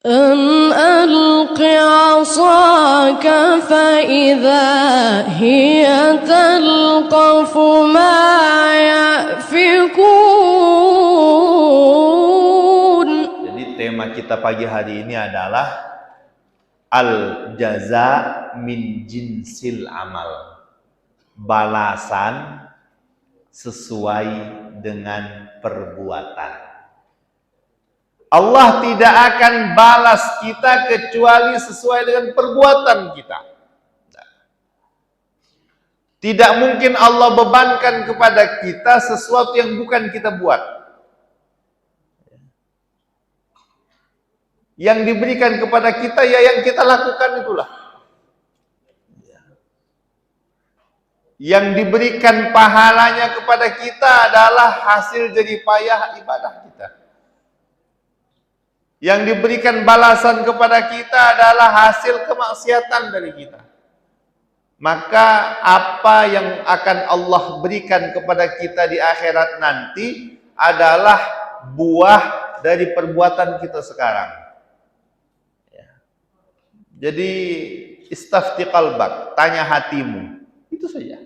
أن ألق عصاك فإذا هي تلقف ما يأفكون. Jadi tema kita pagi hari ini adalah al-jaza min jinsil amal. Balasan sesuai dengan perbuatan. Allah tidak akan balas kita kecuali sesuai dengan perbuatan kita. Tidak mungkin Allah bebankan kepada kita sesuatu yang bukan kita buat. Yang diberikan kepada kita ya yang kita lakukan itulah. Yang diberikan pahalanya kepada kita adalah hasil jerih payah ibadah kita. Yang diberikan balasan kepada kita adalah hasil kemaksiatan dari kita. Maka apa yang akan Allah berikan kepada kita di akhirat nanti adalah buah dari perbuatan kita sekarang. Jadi istafti qalbak, tanya hatimu. Itu saja.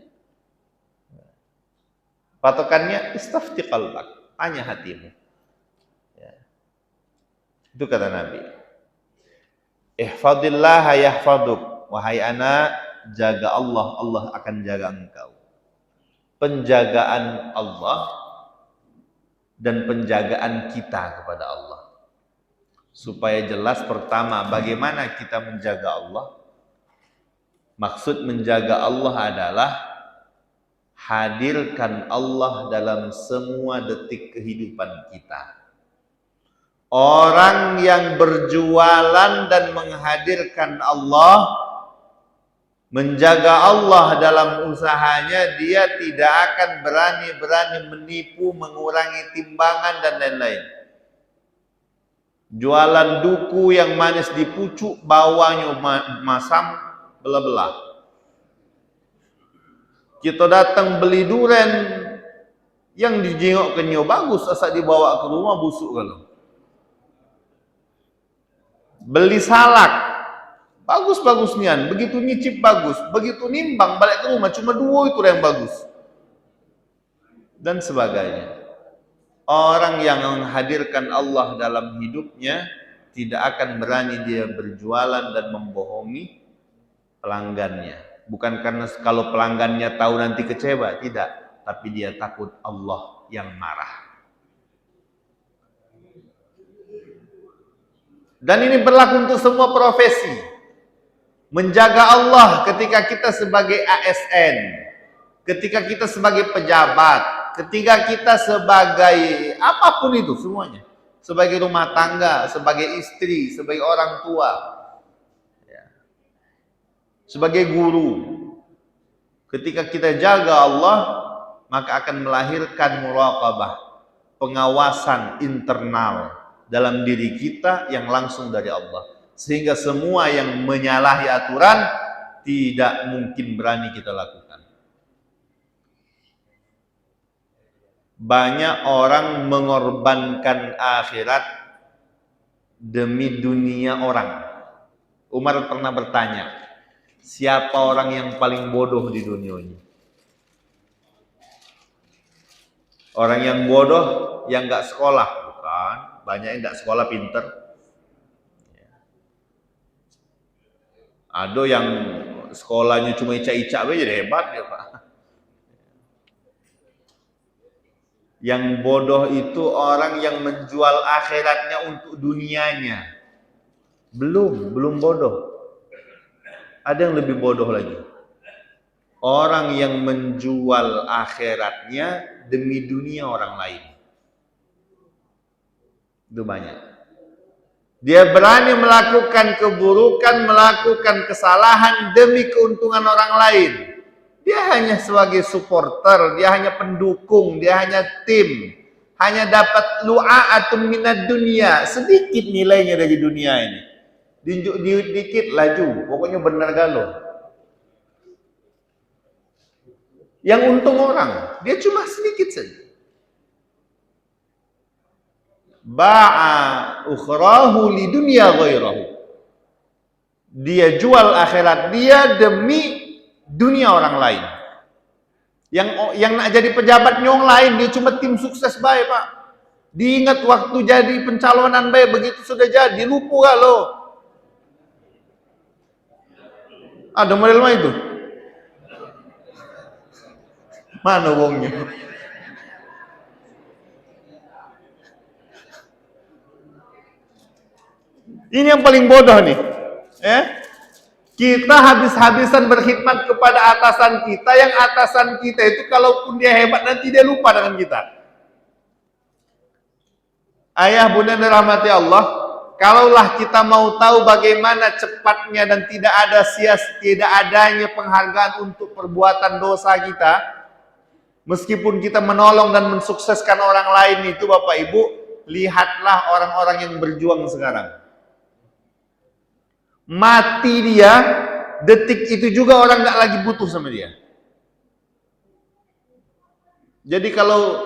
Patokannya istafti qalbak, tanya hatimu. Itu kata Nabi. Ihfadillah yahfaduk. Wahai anak, jaga Allah, Allah akan jaga engkau. Penjagaan Allah dan penjagaan kita kepada Allah. Supaya jelas pertama, bagaimana kita menjaga Allah? Maksud menjaga Allah adalah hadirkan Allah dalam semua detik kehidupan kita. Orang yang berjualan dan menghadirkan Allah, menjaga Allah dalam usahanya, dia tidak akan berani-berani menipu, mengurangi timbangan dan lain-lain. Jualan duku yang manis dipucuk, bawahnya masam, belah-belah. Kita datang beli duren, yang dijengok kenyo bagus, asal dibawa ke rumah busuk kalau. Beli salak, bagus-bagus nian, begitu nyicip bagus, begitu nimbang balik ke rumah cuma 2 itu yang bagus. Dan sebagainya. Orang yang menghadirkan Allah dalam hidupnya tidak akan berani dia berjualan dan membohongi pelanggannya. Bukan karena kalau pelanggannya tahu nanti kecewa, tidak, tapi dia takut Allah yang marah. Dan ini berlaku untuk semua profesi. Menjaga Allah ketika kita sebagai ASN, ketika kita sebagai pejabat, ketika kita sebagai apapun itu semuanya. Sebagai rumah tangga, sebagai istri, sebagai orang tua, sebagai guru. Ketika kita jaga Allah, maka akan melahirkan muraqabah, pengawasan internal dalam diri kita yang langsung dari Allah. Sehingga semua yang menyalahi aturan tidak mungkin berani kita lakukan. Banyak orang mengorbankan akhirat demi dunia orang. Umar pernah bertanya, siapa orang yang paling bodoh di dunia ini? Orang yang bodoh yang gak sekolah, bukan. Banyak yang tidak sekolah pinter. Ada yang sekolahnya cuma icak-icak aja jadi hebat ya Pak. Yang bodoh itu orang yang menjual akhiratnya untuk dunianya. Belum bodoh. Ada yang lebih bodoh lagi. Orang yang menjual akhiratnya demi dunia orang lain. Itu banyak. Dia berani melakukan keburukan, melakukan kesalahan demi keuntungan orang lain. Dia hanya sebagai supporter, dia hanya pendukung, dia hanya tim. Hanya dapat lu'a'atun minad dunia, sedikit nilainya dari dunia ini. Dikit laju, pokoknya benar galau. Yang untung orang, dia cuma sedikit saja. Ba'a ukhrahu li dunya ghairahu. Dia jual akhirat dia demi dunia orang lain. Yang nak jadi pejabat nyong lain, dia cuma tim sukses baik, Pak. Diingat waktu jadi pencalonan baik, begitu sudah jadi lupa lo. Ada model mah itu. Mana wongnya? Ini yang paling bodoh nih. Kita habis-habisan berkhidmat kepada atasan kita, yang atasan kita itu kalaupun dia hebat nanti dia lupa dengan kita. Ayah bunda dirahmati Allah, kalaulah kita mau tahu bagaimana cepatnya dan tidak adanya penghargaan untuk perbuatan dosa kita, meskipun kita menolong dan mensukseskan orang lain itu, Bapak Ibu, lihatlah orang-orang yang berjuang sekarang. Mati dia, detik itu juga orang nggak lagi butuh sama dia. Jadi kalau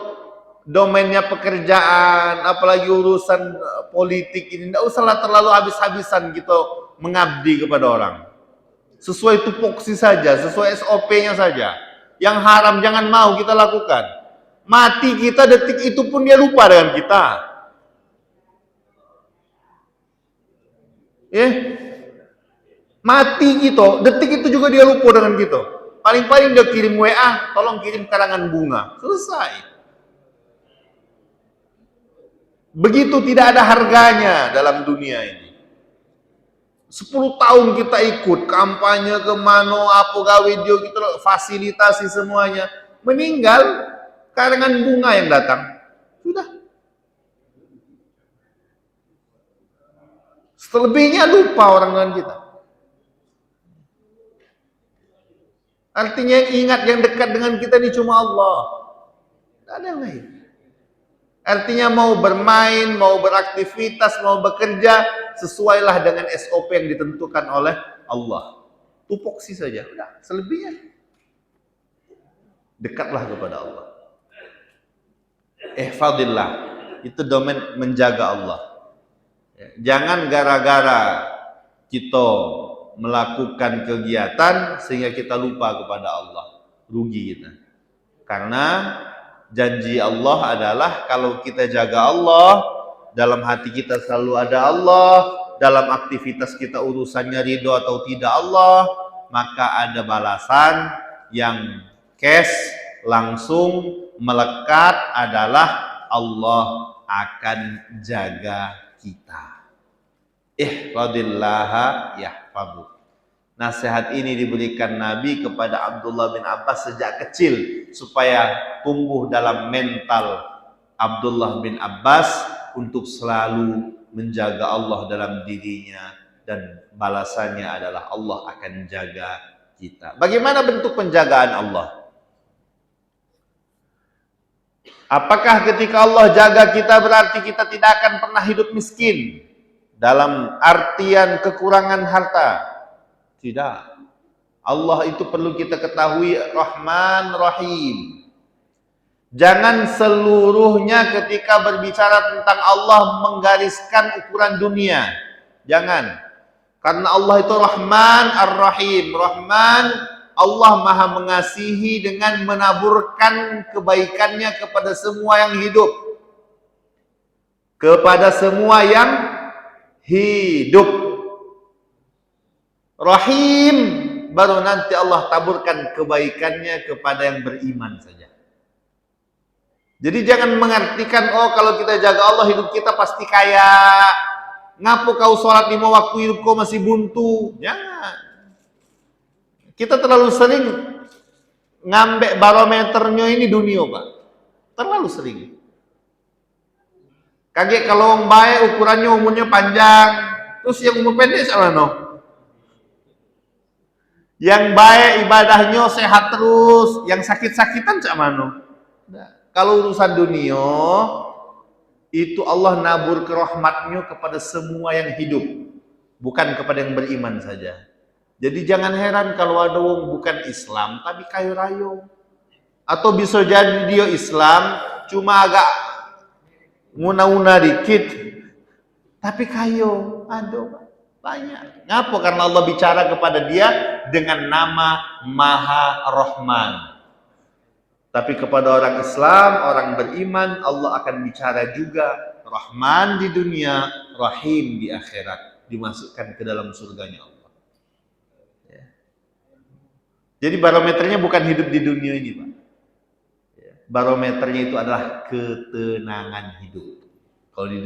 domainnya pekerjaan, apalagi urusan politik ini, nggak usahlah terlalu habis-habisan gitu mengabdi kepada orang. Sesuai tupoksi saja, sesuai SOP-nya saja. Yang haram jangan mau kita lakukan. Mati kita, detik itu pun dia lupa dengan kita. Mati gitu, detik itu juga dia lupa dengan gitu. Paling-paling dia kirim WA, tolong kirim karangan bunga. Selesai. Begitu tidak ada harganya dalam dunia ini. 10 tahun kita ikut, kampanye kemana, apa gawe dia gitu, fasilitasi semuanya. Meninggal, karangan bunga yang datang. Sudah. Selebihnya lupa orang dengan kita. Artinya yang ingat, yang dekat dengan kita ini cuma Allah. Tidak ada yang lain. Artinya mau bermain, mau beraktivitas, mau bekerja, sesuailah dengan SOP yang ditentukan oleh Allah. Tupoksi saja. Udah, selebihnya dekatlah kepada Allah. Ihfadillah. Itu domain menjaga Allah. Jangan gara-gara kita melakukan kegiatan sehingga kita lupa kepada Allah, rugi kita. Karena janji Allah adalah kalau kita jaga Allah, dalam hati kita selalu ada Allah, dalam aktivitas kita urusannya ridho atau tidak Allah, maka ada balasan yang cash langsung melekat, adalah Allah akan jaga kita. Ihfadillaha yahfadhu. Nasihat ini diberikan Nabi kepada Abdullah bin Abbas sejak kecil, supaya tumbuh dalam mental Abdullah bin Abbas untuk selalu menjaga Allah dalam dirinya, dan balasannya adalah Allah akan jaga kita. Bagaimana bentuk penjagaan Allah? Apakah ketika Allah jaga kita berarti kita tidak akan pernah hidup miskin dalam artian kekurangan harta? Tidak. Allah itu perlu kita ketahui Rahman Rahim. Jangan seluruhnya ketika berbicara tentang Allah menggariskan ukuran dunia. Jangan. Karena Allah itu Rahman Ar-Rahim. Rahman, Allah maha mengasihi dengan menaburkan kebaikannya kepada semua yang hidup. Kepada semua yang hidup. Rahim, baru nanti Allah taburkan kebaikannya kepada yang beriman saja. Jadi jangan mengartikan, oh kalau kita jaga Allah hidup kita pasti kaya. Ngapu kau sholat 5 waktu hidup kau masih buntu? Jangan. Kita terlalu sering ngambek barometernya ini dunia, Pak. Terlalu sering. Kaget kalau orang baik ukurannya umurnya panjang, terus yang umur pendek sama no. Yang baik ibadahnya sehat terus, yang sakit-sakitan cak mano. Kalau urusan dunia itu Allah nabur kerahmatnya kepada semua yang hidup, bukan kepada yang beriman saja. Jadi jangan heran kalau ada orang bukan Islam tapi kayu rayo, atau bisa jadi dia Islam cuma agak Nguna-nguna dikit. Tapi kayo, aduh, banyak. Ngapa? Karena Allah bicara kepada dia dengan nama Maha Rahman. Tapi kepada orang Islam, orang beriman, Allah akan bicara juga Rahman di dunia, Rahim di akhirat, dimasukkan ke dalam surganya Allah. Ya. Jadi barometernya bukan hidup di dunia ini, Pak. Ya. Barometernya itu adalah ketenangan hidup. Kalau di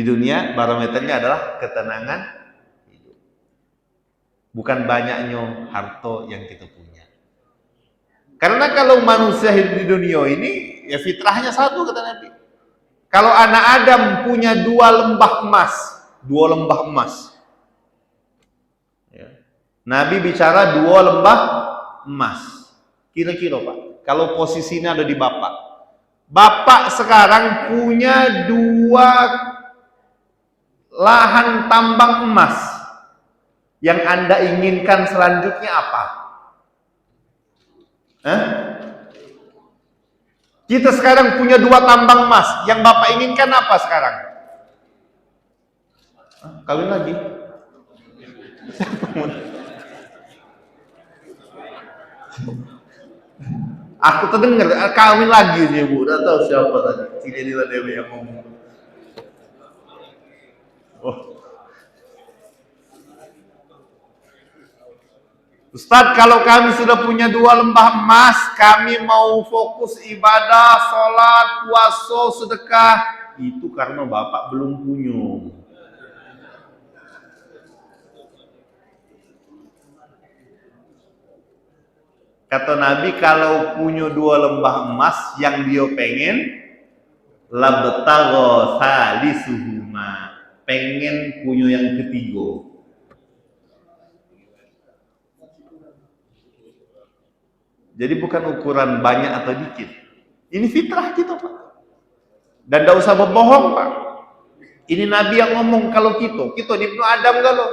dunia barometernya adalah ketenangan hidup. Bukan banyaknya harta yang kita punya. Karena kalau manusia hidup di dunia ini, ya fitrahnya satu kata Nabi. Kalau anak Adam punya 2 lembah emas. Ya. Nabi bicara 2 lembah emas. Kira-kira Pak, kalau posisinya ada di Bapak. Bapak sekarang punya 2 lahan tambang emas. Yang Anda inginkan selanjutnya apa? Kita sekarang punya 2 tambang emas. Yang Bapak inginkan apa sekarang? Kawin lagi. Aku terdengar kawin lagi nih Bu. Udah tahu siapa tadi. Cilila Dewi yang ngomong. Oh. Ustadz, kalau kami sudah punya 2 lembah emas, kami mau fokus ibadah, sholat, puasa, sedekah. Itu karena Bapak belum punya. Kata Nabi, kalau punya 2 lembah emas yang dia pengen, labtagha salisuhuma, pengen punya yang ketiga. Jadi bukan ukuran banyak atau dikit. Ini fitrah kita, Pak. Dan tidak usah berbohong, Pak. Ini Nabi yang ngomong kalau kita Ibnu Adam galau.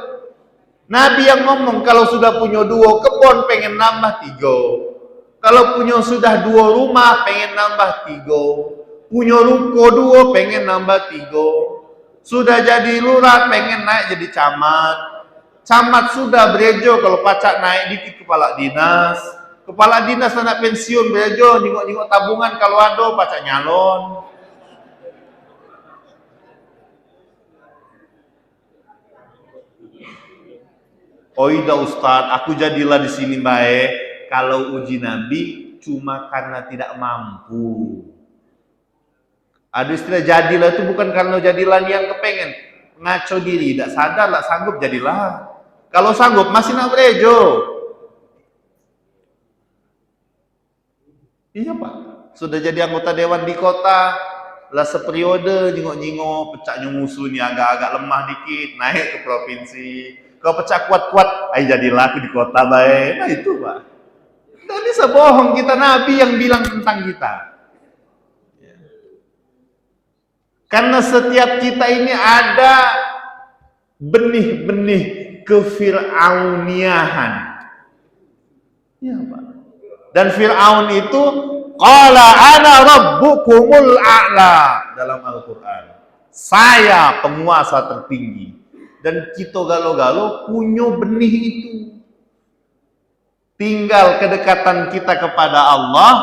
Nabi yang ngomong kalau sudah punya 2 kebun pengen nambah 3. Kalau punya sudah 2 rumah pengen nambah 3. Punya ruko 2 pengen nambah 3. Sudah jadi lurah pengen naik jadi camat. Camat sudah berejo kalau pacak naik dikit kepala dinas. Kepala dinas anak pensiun berejo nengok-nengok tabungan kalau ada pacak nyalon. Oida Ustadz, aku jadilah di sini baik. Kalau uji Nabi cuma karena tidak mampu. Ada istilah jadilah itu bukan karena jadilah yang kepengen. Ngaco diri, tidak sadar lah sanggup jadilah. Kalau sanggup masih nak berejo. Iya Pak, sudah jadi anggota dewan di kota, lah seperiode nyingok-nyingok, pecahnya musuh nih agak-agak lemah dikit, naik ke provinsi. Kalau pecah kuat-kuat, ayo jadilah aku di kota baik. Nah itu Pak. Tidak bisa bohong, kita Nabi yang bilang tentang kita. Karena setiap kita ini ada benih-benih kefir'auniahan. Ya Pak. Dan Fir'aun itu qala ana rabbukumul a'la dalam Al-Qur'an. Saya penguasa tertinggi. Dan kita galo-galo punya benih itu. Tinggal kedekatan kita kepada Allah,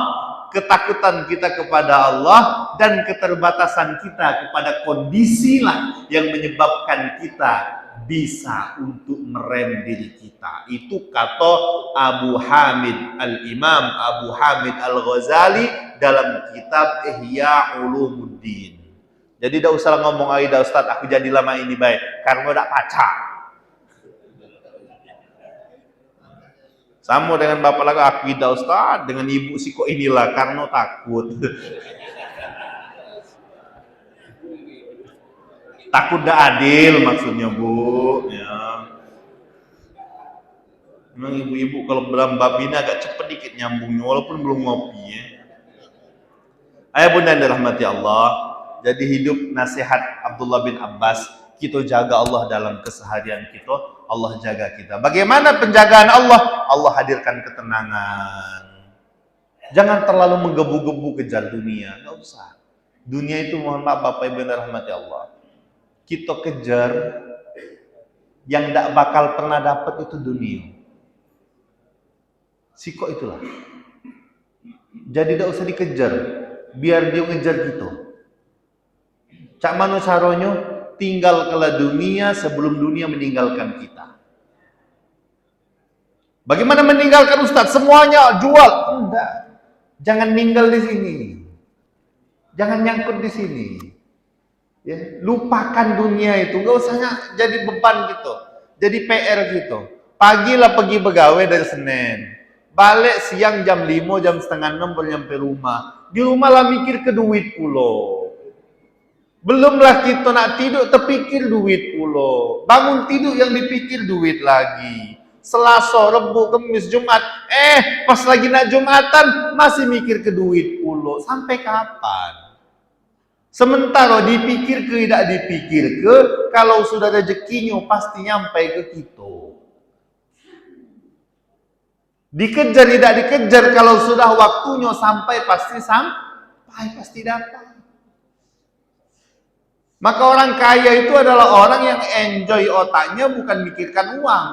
ketakutan kita kepada Allah, dan keterbatasan kita kepada kondisi lah yang menyebabkan kita bisa untuk merem diri kita. Itu kata Abu Hamid Al-Imam Abu Hamid Al-Ghazali dalam kitab Ihya Ulumuddin. Jadi tidak usah ngomong aida Ustadz aku jadi lama ini baik karena tidak pacar. Sama dengan bapak lagi aku tidak Ustadz, dengan ibu sih kok inilah karena takut. Takut dah adil maksudnya Bu ya. Memang ibu-ibu kalau dalam bab ini agak cepat dikit nyambungnya walaupun belum ngopi ya. Ayah bunda yang dirahmati Allah, jadi hidup nasihat Abdullah bin Abbas, kita jaga Allah dalam keseharian kita, Allah jaga kita. Bagaimana penjagaan Allah? Allah hadirkan ketenangan. Jangan terlalu menggebu-gebu kejar dunia, nggak usah. Dunia itu mohon maaf Bapak Ibu yang rahmati Allah, kita kejar yang tidak bakal pernah dapat itu dunia. Siko itulah. Jadi tidak usah dikejar, biar dia ngejar kita. Cak mano caronyo, tinggal kala dunia sebelum dunia meninggalkan kita. Bagaimana meninggalkan Ustadz? Semuanya jual? Enggak. Jangan ninggal di sini. Jangan nyangkut di sini. Ya, lupakan dunia itu, nggak usah jadi beban gitu, jadi PR gitu. Pagilah pergi begawe dari Senin, balik siang jam 5, jam setengah 6 baru nyampe rumah. Di rumah lah mikir ke duit pulo. Belumlah kita nak tidur terpikir duit pulo. Bangun tidur yang dipikir duit lagi. Selasa, Rebu, Kamis, Jumat. Pas lagi nak Jumatan masih mikir ke duit pulo. Sampai kapan? Sementara dipikir ke tidak dipikir ke, kalau sudah rezekinya pasti nyampe ke kita. Dikejar tidak dikejar, kalau sudah waktunya sampai pasti dapat. Maka orang kaya itu adalah orang yang enjoy otaknya, bukan mikirkan uang.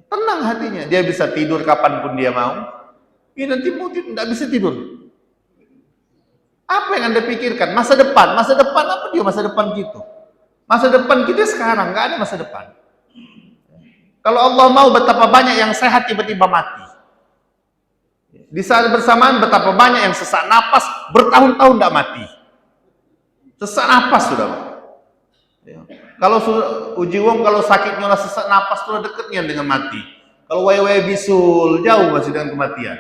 Tenang hatinya, dia bisa tidur kapanpun dia mau. Ini nanti mau tidur, tidak bisa tidur. Apa yang Anda pikirkan? Masa depan apa dia masa depan kita? Masa depan kita sekarang, nggak ada masa depan. Kalau Allah mau, betapa banyak yang sehat tiba-tiba mati. Di saat bersamaan betapa banyak yang sesak napas bertahun-tahun tidak mati. Sesak napas sudah. Kalau uji wong, kalau sakitnya lah sesak napas sudah dekatnya dengan mati. Kalau wae-wae bisul jauh masih dengan kematian.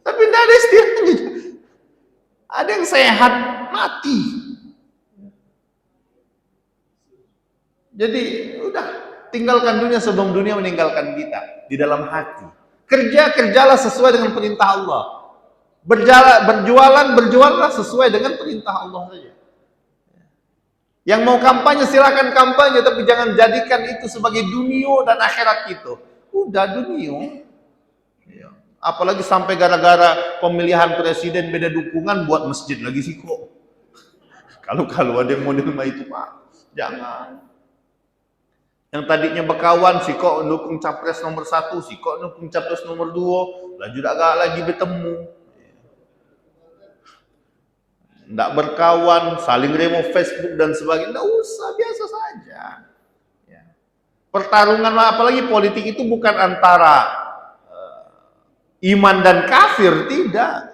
Tapi tidak ada istilahnya. Ada yang sehat mati. Jadi udah, tinggalkan dunia sebelum dunia meninggalkan kita. Di dalam hati kerjalah sesuai dengan perintah Allah. Berjualanlah sesuai dengan perintah Allah saja. Yang mau kampanye silakan kampanye, tapi jangan jadikan itu sebagai dunia dan akhirat itu. Udah dunia. Apalagi sampai gara-gara pemilihan presiden beda dukungan buat masjid lagi sih kok. Kalau ada yang mau nerima itu Pak, jangan. Yang tadinya berkawan sih kok dukung capres nomor 1, sih kok dukung capres nomor 2, lah juga agak lagi bertemu. Nggak berkawan, saling remo Facebook dan sebagainya, nggak usah, biasa saja. Pertarungan apalagi politik itu bukan antara iman dan kafir, tidak.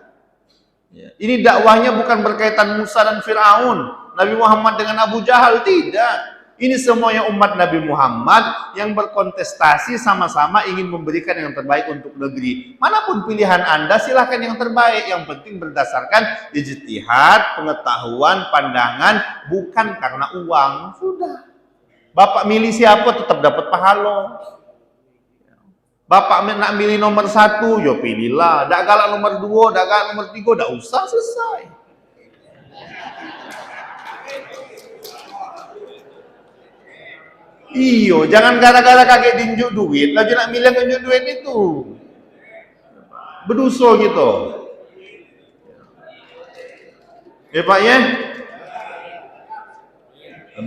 Ini dakwahnya bukan berkaitan Musa dan Fir'aun, Nabi Muhammad dengan Abu Jahal, tidak. Ini semuanya umat Nabi Muhammad yang berkontestasi sama-sama ingin memberikan yang terbaik untuk negeri. Manapun pilihan Anda, silahkan yang terbaik. Yang penting berdasarkan ijtihad, pengetahuan, pandangan, bukan karena uang. Sudah. Bapak milih siapa tetap dapat pahala. Bapak nak milih nomor 1, yo pilihlah. Dak galak nomor 2, dak galak nomor 3, dak usah, selesai. Iyo, jangan gara-gara kakek dinjuk duit, lagi nak milih tunjuk duit itu. Berdosa gitu. Ya Pak ya?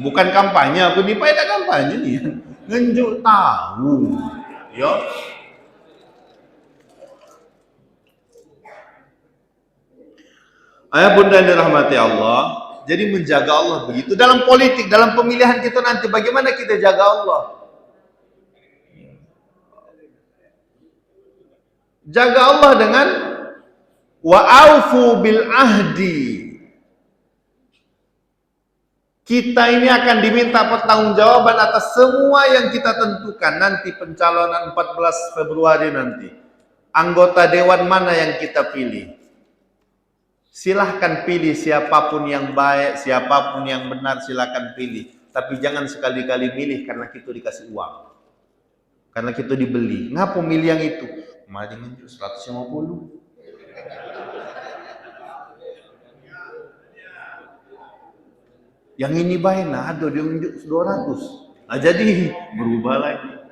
Bukan kampanye, aku ini Pak ada kampanye nih. Ngenjuk tahu. Yo. Ayah bunda yang dirahmati Allah, jadi menjaga Allah begitu. Dalam politik, dalam pemilihan kita nanti, bagaimana kita jaga Allah? Jaga Allah dengan wa'aufu bil ahdi. Kita ini akan diminta pertanggungjawaban atas semua yang kita tentukan nanti pencalonan 14 Februari nanti. Anggota dewan mana yang kita pilih? Silahkan pilih siapapun yang baik, siapapun yang benar, silahkan pilih. Tapi jangan sekali-kali milih karena kita dikasih uang. Karena kita dibeli. Ngapa milih yang itu? Kemarin 150. Yang ini baik, nah ada dia unjuk 200. Nah jadi berubah lagi.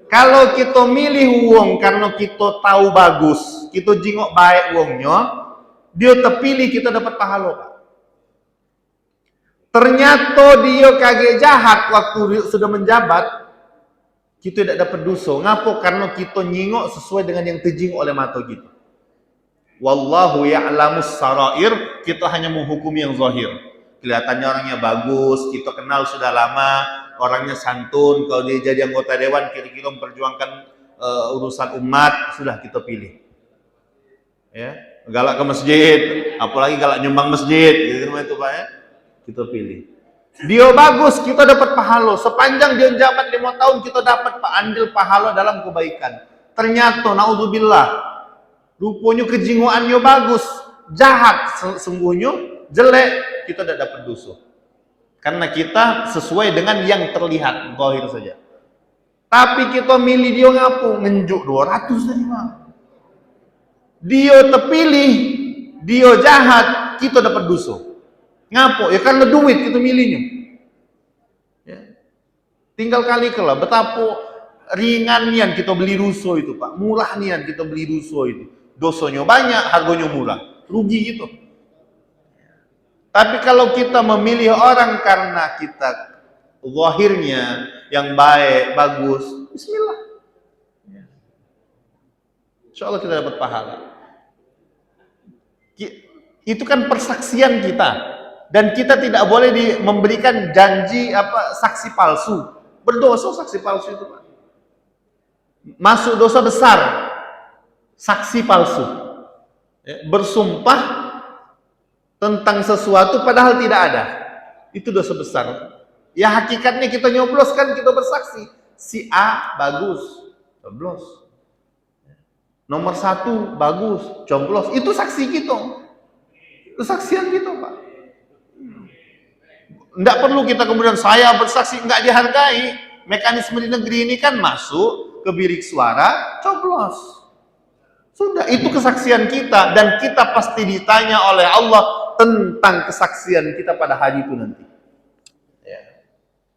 Kalau kita milih uang karena kita tahu bagus, kita jingok baik uangnya, Dia terpilih, kita dapat pahala, Pak. Ternyata dia kagak jahat waktu sudah menjabat, kita tidak dapat dosa. Ngapa? Karena kita nyingok sesuai dengan yang terjing oleh mata kita. Wallahu ya'lamus sarair, kita hanya menghukumi yang zahir. Kelihatannya orangnya bagus, kita kenal sudah lama, orangnya santun, kalau dia jadi anggota dewan kira-kira memperjuangkan urusan umat, sudah kita pilih. Ya, galak ke masjid, apalagi galak nyumbang masjid, gitu itu Pak ya. Kita pilih. Dia bagus, kita dapat pahala. Sepanjang dia jabat 5 tahun, kita dapat andil pahala dalam kebaikan. Ternyata naudzubillah, rupanya kejingoannya bagus, jahat sungguhnya, jelek, kita tidak dapat dosa. Karena kita sesuai dengan yang terlihat, zahir saja. Tapi kita milih dia ngapu, ngenjuk 200 tadi Pak. Dia terpilih, dia jahat, kita dapat dosa. Ngapo? Ya karena duit kita milihnya. Ya. Tinggal kali kelah betapa ringan nian kita beli rusuh itu Pak. Murah nian kita beli rusuh itu. Dosanya banyak, harganya murah. Rugi gitu. Tapi kalau kita memilih orang karena kita zahirnya yang baik, bagus, bismillah. Insya Allah kita dapat pahala. Itu kan persaksian kita. Dan kita tidak boleh memberikan janji saksi palsu. Berdosa saksi palsu itu Pak. Masuk dosa besar. Saksi palsu. Ya, bersumpah tentang sesuatu padahal tidak ada. Itu dosa besar. Ya hakikatnya kita nyoblos kan, kita bersaksi. Si A bagus, coblos. Nomor 1 bagus, coblos. Itu saksi kita. Itu saksian kita Pak. Tidak perlu kita kemudian saya bersaksi, nggak dihargai. Mekanisme di negeri ini kan masuk ke bilik suara, coblos. Sudah, itu kesaksian kita. Dan kita pasti ditanya oleh Allah tentang kesaksian kita pada hari itu nanti. Ya.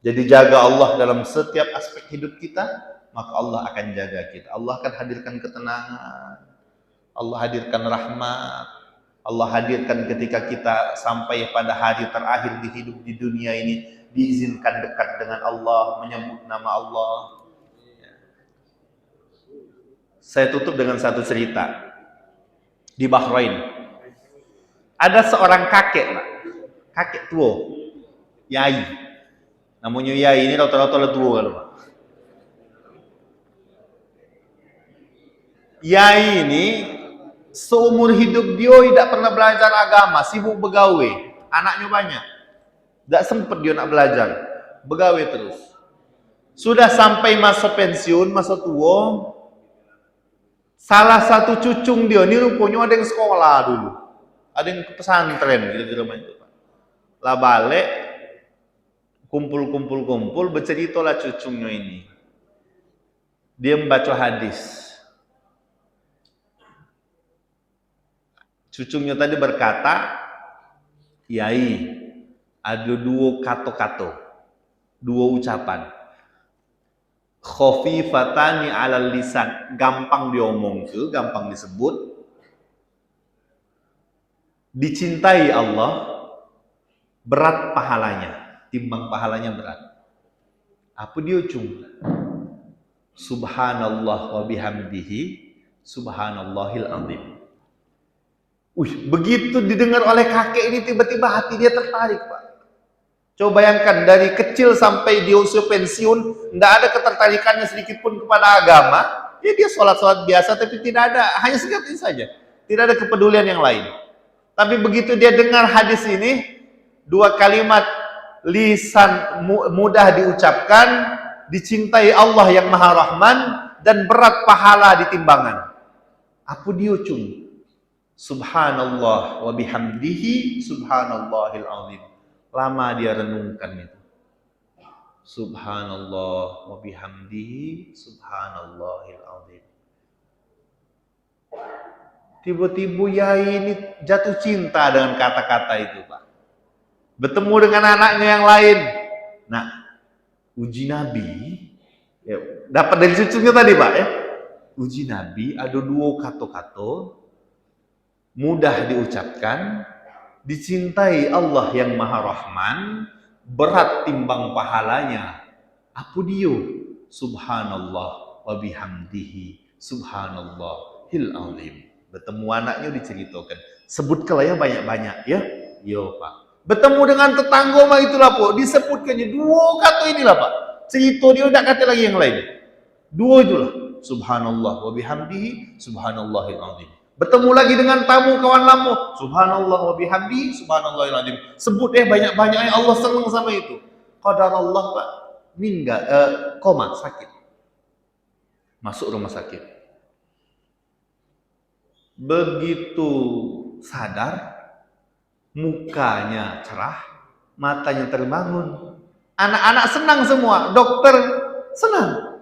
Jadi jaga Allah dalam setiap aspek hidup kita, maka Allah akan jaga kita. Allah akan hadirkan ketenangan. Allah hadirkan rahmat. Allah hadirkan ketika kita sampai pada hari terakhir di hidup di dunia ini, diizinkan dekat dengan Allah, menyebut nama Allah. Saya tutup dengan satu cerita. Di Bahrain ada seorang kakek Pak. Kakek tua, yai. Namanya yai ini rata-rata tua kalau Pak. Yai ini seumur hidup dia tidak pernah belajar agama, sibuk begawe, anaknya banyak, tidak sempat dia nak belajar, begawe terus. Sudah sampai masa pensiun, masa tua, salah satu cucung dia ini rupanya ada yang sekolah dulu, ada yang ke pesantren, gitu-gitu macam. Lah balik, kumpul, berceritalah cucungnya ini. Dia membaca hadis. Cucungnya tadi berkata, Yai, ada 2 kata-kata, 2 ucapan. Khafifatani 'alal lisan, gampang diomong ke, gampang disebut. Dicintai Allah, berat pahalanya, timbang pahalanya berat. Apa dia cung? Subhanallah wa bihamdihi, subhanallahil azim. Begitu didengar oleh kakek ini, tiba-tiba hati dia tertarik Pak. Coba bayangkan, dari kecil sampai di usia pensiun, tidak ada ketertarikannya sedikit pun kepada agama. Ya dia sholat-sholat biasa, tapi tidak ada, hanya segitu saja. Tidak ada kepedulian yang lain. Tapi begitu dia dengar hadis ini, 2 kalimat lisan mudah diucapkan, dicintai Allah yang Maha Rahman, dan berat pahala di timbangan. Apa dia cung? Subhanallah wa bihamdihi, subhanallahil azim. Lama dia renungkan itu. Subhanallah wa bihamdihi, subhanallahil azim. Tiba-tiba yai ini jatuh cinta dengan kata-kata itu Pak. Bertemu dengan anaknya yang lain. Nah, uji Nabi, ya, dapat dari cucunya tadi Pak ya. Uji Nabi ada 2 kata-kata mudah diucapkan, dicintai Allah yang Maha Rahman, berat timbang pahalanya. Apa dia? Subhanallah wa bihamdihi subhanallahil azim. Bertemu anaknya diceritakan. Sebutkanlah ya banyak-banyak ya. Yo Pak. Bertemu dengan tetangga mah itulah Pak. Disebutkannya dua kata inilah Pak. Cerita dia tidak kata lagi yang lain. Dua itulah. Subhanallah wa bihamdihi subhanallahil azim. Bertemu lagi dengan tamu kawan lama. Subhanallah wa bihamdihi subhanallahil azim. Sebut banyak-banyak Allah senang sama itu. Qadarullah Pak. Koma sakit. Masuk rumah sakit. Begitu sadar, mukanya cerah, matanya terbangun. Anak-anak senang semua, dokter senang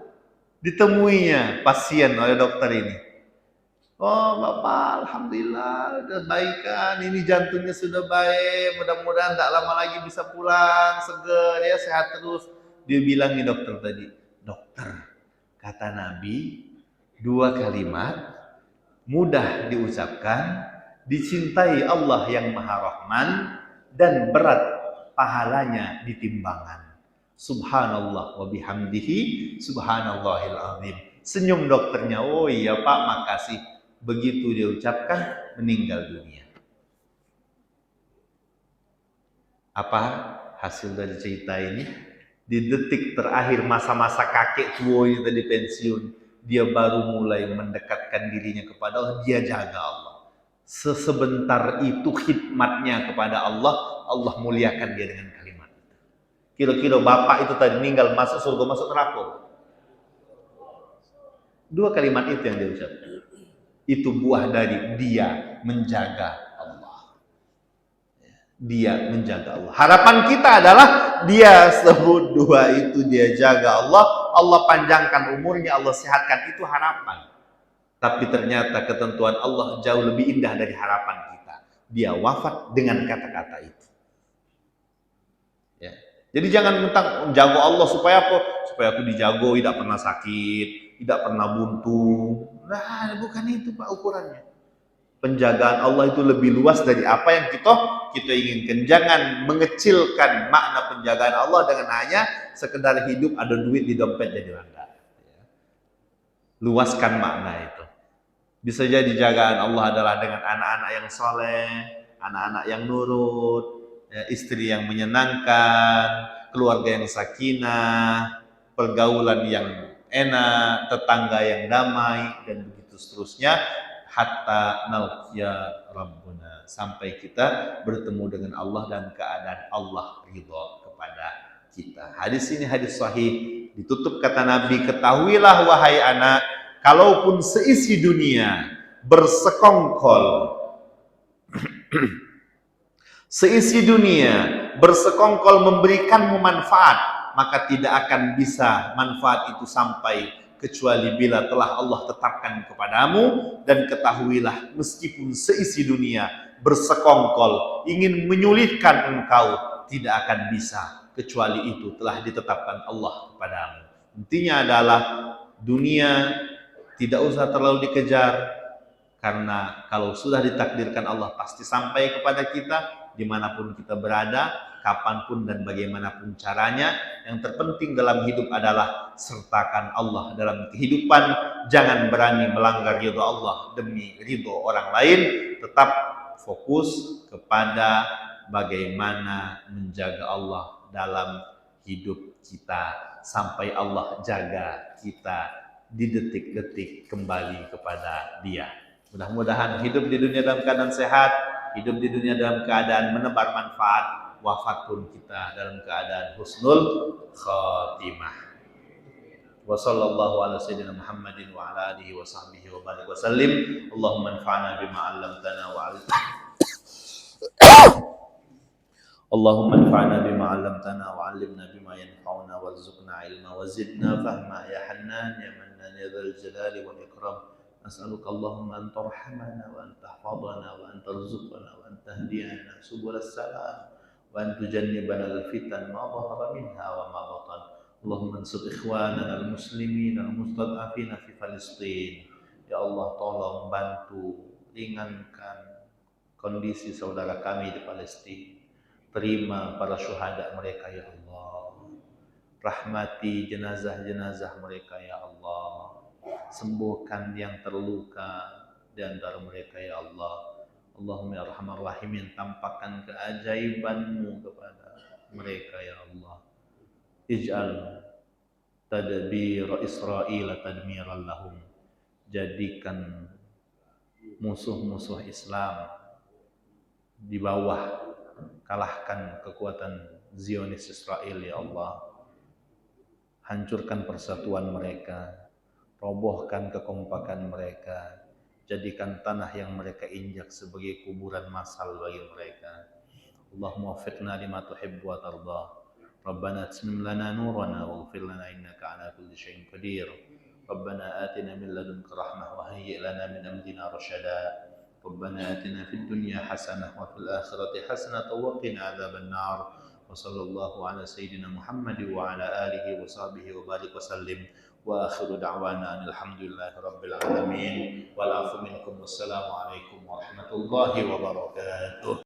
ditemuinya pasien oleh dokter ini. Oh Bapak, Alhamdulillah udah baikan, ini jantungnya sudah baik, mudah-mudahan tak lama lagi bisa pulang, seger ya, sehat terus. Dia bilang nih dokter tadi, dokter, kata Nabi, 2 kalimat mudah diucapkan, dicintai Allah yang Maha Rahman, dan berat pahalanya di timbangan. Subhanallah wa bihamdihi subhanallahil azim. Senyum dokternya, oh iya Pak, makasih. Begitu dia ucapkan, meninggal dunia. Apa hasil dari cerita ini? Di detik terakhir masa-masa kakek tua ini tadi pensiun, dia baru mulai mendekatkan dirinya kepada Allah, dia jaga Allah. Sesebentar itu khidmatnya kepada Allah, Allah muliakan dia dengan kalimat itu. Kira-kira bapak itu tadi meninggal, masuk surga, masuk neraka. 2 kalimat itu yang dia ucapkan. Itu buah dari dia menjaga Allah. Dia menjaga Allah. Harapan kita adalah dia sebut 2 itu, dia jaga Allah, Allah panjangkan umurnya, Allah sehatkan, itu harapan. Tapi ternyata ketentuan Allah jauh lebih indah dari harapan kita. Dia wafat dengan kata-kata itu. Ya. Jadi jangan mentang jago Allah supaya apa? Supaya aku dijago, tidak pernah sakit, tidak pernah buntu. Nah, bukan itu Pak ukurannya. Penjagaan Allah itu lebih luas dari apa yang kita inginkan. Jangan mengecilkan makna penjagaan Allah dengan hanya sekedar hidup ada duit di dompet jadi bangga. Luaskan makna itu. Bisa jadi jagaan Allah adalah dengan anak-anak yang soleh, anak-anak yang nurut, ya, istri yang menyenangkan, keluarga yang sakinah, pergaulan yang enak, tetangga yang damai, dan begitu seterusnya. Hatta nalqiya Rabbuna, sampai kita bertemu dengan Allah dan keadaan Allah ridha kepada kita. Hadis ini hadis sahih. Ditutup kata Nabi, ketahuilah wahai anak, kalaupun seisi dunia bersekongkol seisi dunia bersekongkol memberikanmu manfaat, maka tidak akan bisa manfaat itu sampai kecuali bila telah Allah tetapkan kepadamu. Dan ketahuilah, meskipun seisi dunia bersekongkol ingin menyulitkan engkau, tidak akan bisa kecuali itu telah ditetapkan Allah kepadamu. Intinya adalah dunia tidak usah terlalu dikejar, karena kalau sudah ditakdirkan Allah pasti sampai kepada kita dimanapun kita berada, kapanpun dan bagaimanapun caranya. Yang terpenting dalam hidup adalah sertakan Allah dalam kehidupan. Jangan berani melanggar ridho Allah demi ridho orang lain. Tetap fokus kepada bagaimana menjaga Allah dalam hidup kita, sampai Allah jaga kita di detik-detik kembali kepada Dia. Mudah-mudahan hidup di dunia dalam keadaan sehat, hidup di dunia dalam keadaan menebar manfaat, wafat pun kita dalam keadaan husnul khatimah. Wa sallallahu ala sayyidina Muhammadin wa ala alihi wa sahbihi wa barik wa sallim. Allahumma anfa'na bima 'allamtana wa 'allimna. Allahumma anfa'na bima 'allamtana wa 'allimna bima yanfa'una warzuqna 'ilma wa zidna fahma ya Hannan ya Mannan ya dzal jalali wal ikram. Nas'aluka Allahumma an tarhamana wa an tahfadhana wa an tarzuqana wa an tahdiyana subul salam wa an tujannibana al-fitan ma dhahara minha wa ma batan. Allahumma ansur ikhwanana al-muslimin al-mustad'afina fi Palestin. Ya Allah, tolong bantu, ringankan kondisi saudara kami di Palestina. Terima para syuhada mereka ya Allah. Rahmati jenazah-jenazah mereka ya Allah. Sembuhkan yang terluka di antara mereka ya Allah. Allahumma ya arhamar rahimin, tampakkan keajaiban-Mu kepada mereka ya Allah. Ij'al tadbir Israel tadmiran lahum. Jadikan musuh-musuh Islam di bawah, kalahkan kekuatan Zionis Israel ya Allah. Hancurkan persatuan mereka, robohkan kekompakan mereka, jadikan tanah yang mereka injak sebagai kuburan massal bagi mereka. Allahumma waffiqna lima tuhibbu wa tarda. Rabbana atmim lana nurana waghfir lana innaka ala kulli syai'in qadir. Rabbana atina min ladunka rahmah wa hayyi' lana min amrina rasyada. Rabbana atina fid dunya hasanah wa fil akhirati hasanah wa qina adzaban nar. Wa sallallahu ala sayyidina Muhammad wa ala alihi wa sahbihi wa barik wa sallim. Wa akhiru da'wana alhamdulillahi rabbil alamin. Wal afu minkum, wassalamu alaikum warahmatullahi wabarakatuh.